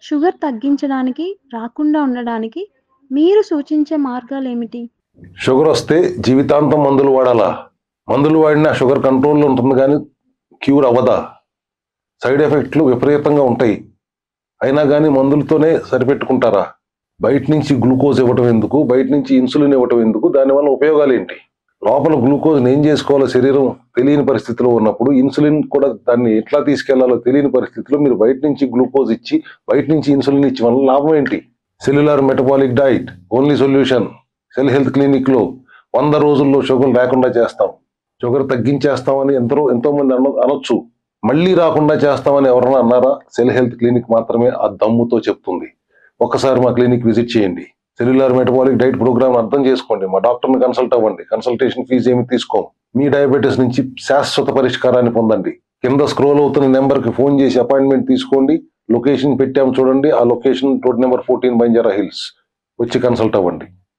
Sugar తగ్గించడానికి, రాకుండా ఉండడానికి మీరు సూచించే మార్గాలేమిటి? షుగర్ వస్తే జీవితాంతం మందులు వాడాలా? మందులు వాడినా షుగర్ కంట్రోల్లో ఉంటుంది కానీ క్యూర్ అవ్వదా? సైడ్ ఎఫెక్ట్లు విపరీతంగా ఉంటాయి. అయినా కానీ మందులతోనే సరిపెట్టుకుంటారా? బయట నుంచి గ్లూకోజ్ ఇవ్వటం ఎందుకు? బయట నుంచి ఇన్సులిన్ ఇవ్వటం ఎందుకు? దానివల్ల ఉపయోగాలు ఏంటి? లోపల గ్లూకోజ్ ఏం చేసుకోవాలో శరీరం తెలియని పరిస్థితిలో ఉన్నప్పుడు, ఇన్సులిన్ కూడా దాన్ని ఎట్లా తీసుకెళ్లాలో తెలియని పరిస్థితిలో మీరు బయట నుంచి గ్లూకోజ్ ఇచ్చి, బయట నుంచి ఇన్సులిన్ ఇచ్చి వల్ల లాభం ఏంటి? Cellular metabolic diet only solution. Cell health clinic లో 100 రోజుల్లో షుగర్ లేకుండా చేస్తాం, షుగర్ తగ్గించేస్తామని ఎంతో మంది అనొచ్చు. మళ్ళీ రాకుండా చేస్తామని ఎవరన్నా అన్నారా? సెల్ హెల్త్ క్లినిక్ మాత్రమే ఆ దమ్ముతో చెప్తుంది. ఒక్కసారి మా క్లినిక్ విజిట్ చేయండి. సెల్యులార్ మెటబాలిక్ డైట్ ప్రోగ్రామ్ అర్థం చేసుకోండి. మా డాక్టర్ని కన్సల్ట్ అవ్వండి. కన్సల్టేషన్ ఫీజు ఏమి తీసుకోం. మీ డయాబెటీస్ నుంచి శాశ్వత పరిష్కారాన్ని పొందండి. కింద స్క్రోల్ అవుతున్న నెంబర్కి ఫోన్ చేసి అపాయింట్మెంట్ తీసుకోండి. లొకేషన్ పెట్టాము చూడండి. ఆ location road number 14 Banjara hills. వచ్చి కన్సల్ట్ అవ్వండి.